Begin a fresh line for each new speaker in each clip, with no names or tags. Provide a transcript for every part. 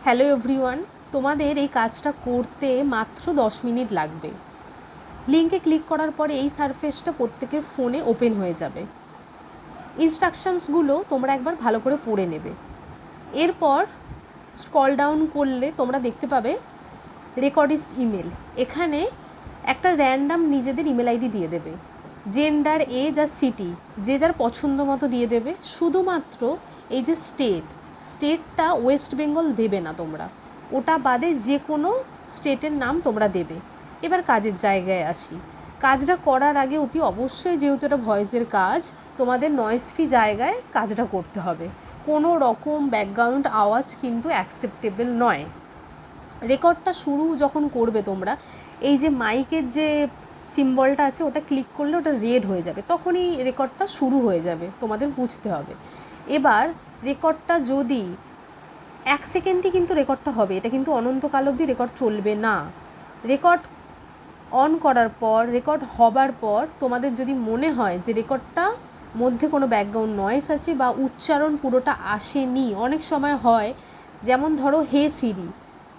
Hello everyone, তোমাদের এই কাজটা করতে মাত্র 10 মিনিট লাগবে। লিঙ্কে ক্লিক করার পরে এই সারফেসটা প্রত্যেকের ফোনে ওপেন হয়ে যাবে। ইনস্ট্রাকশনসগুলো তোমরা একবার ভালো করে পড়ে নেবে। এরপর স্ক্রল ডাউন করলে তোমরা দেখতে পাবে রেকর্ডিস্ট ইমেল। এখানে একটা র্যান্ডাম নিজেদের ইমেল আইডি দিয়ে দেবে, জেন্ডার, এজ আর সিটি যে যার পছন্দ মতো দিয়ে দেবে। শুধুমাত্র এই যে স্টেটটা ওয়েস্ট বেঙ্গল দেবে না তোমরা, ওটা বাদে যে কোনো স্টেটের নাম তোমরা দেবে। এবার কাজের জায়গায় আসি। কাজটা করার আগে অতি অবশ্যই, যেহেতু এটা ভয়েসের কাজ, তোমাদের নয়েজ ফ্রি জায়গায় কাজটা করতে হবে। কোনো রকম ব্যাকগ্রাউন্ড আওয়াজ কিন্তু অ্যাকসেপ্টেবল নয়। রেকর্ডটা শুরু যখন করবে তোমরা, এই যে মাইকের যে সিম্বলটা আছে ওটা ক্লিক করলে ওটা রেড হয়ে যাবে, তখনই রেকর্ডটা শুরু হয়ে যাবে, তোমাদের বুঝতে হবে। এবার রেকর্ডটা যদি 1 সেকেন্ডই কিন্তু রেকর্ডটা হবে, এটা কিন্তু অনন্তকাল অবধি রেকর্ড চলবে না। রেকর্ড অন করার পর, রেকর্ড হবার পর তোমাদের যদি মনে হয় যে রেকর্ডটা মধ্যে কোনো ব্যাকগ্রাউন্ড নয়েজ আছে বা উচ্চারণ পুরোটা আসেনি, অনেক সময় হয়, যেমন ধরো হে সিরি,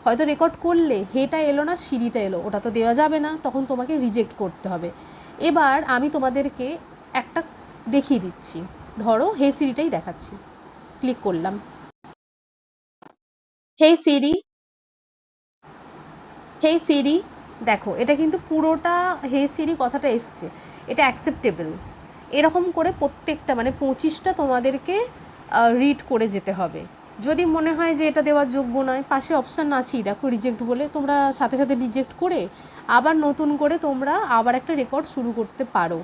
হয়তো রেকর্ড করলে হেটা এলো না, সিরিটা এলো, ওটা তো দেওয়া যাবে না, তখন তোমাকে রিজেক্ট করতে হবে। এবার আমি তোমাদেরকে একটা দেখিয়ে দিচ্ছি। ধরো হে সিরিটাই দেখাচ্ছি, ক্লিক করলাম। হে সিরি, হে সিরি, দেখো এটা কিন্তু পুরোটা হে সিরি কথাটা এসছে, এটা অ্যাকসেপ্টেবল। এরকম করে প্রত্যেকটা, মানে 25টা তোমাদেরকে রিড করে যেতে হবে। যদি মনে হয় যে এটা দেওয়ার যোগ্য নয়, পাশে অপশান আছেই দেখো রিজেক্ট বলে, তোমরা সাথে সাথে রিজেক্ট করে আবার নতুন করে তোমরা আবার একটা রেকর্ড শুরু করতে পারো।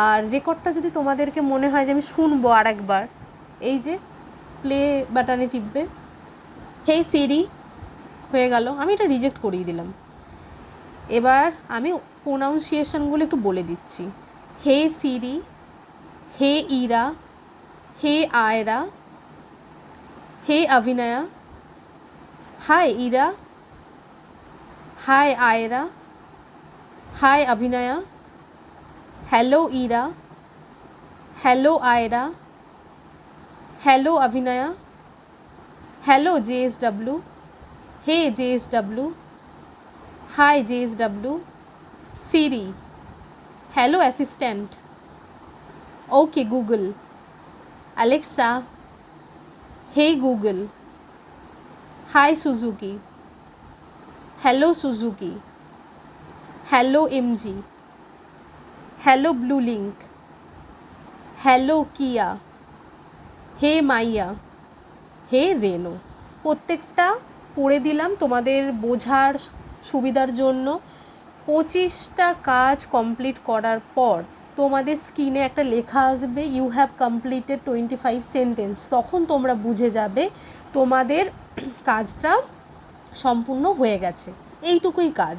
আর রেকর্ডটা যদি তোমাদেরকে মনে হয় যে আমি শুনবো আর একবার, এই যে প্লে বাটনে টিপবে, হে সিরি হয়ে গেল, আমি এটা রিজেক্ট করিয়ে দিলাম। এবার আমি প্রোনাউন্সিয়েশনগুলো একটু বলে দিচ্ছি। Hey Siri, hey Ira, hey Aira, hey Abhinaya, hi Ira, hi Aira, hi Abhinaya, hello Ira, hello Aira, hello Abhinaya, hello JSW, hey JSW, hi JSW, Siri, hello assistant, okay Google, Alexa, hey Google, hi Suzuki, hello Suzuki, hello MG, hello Blue Link, hello Kia, hey মাইয়া, হে Reno. প্রত্যেকটা পড়ে দিলাম তোমাদের বোঝার সুবিধার জন্য। 25টা কাজ complete করার পর তোমাদের স্ক্রিনে একটা লেখা আসবে, ইউ হ্যাভ কমপ্লিটেড 25 সেন্টেন্স। তখন তোমরা বুঝে যাবে তোমাদের কাজটা সম্পূর্ণ হয়ে গেছে। এইটুকুই কাজ।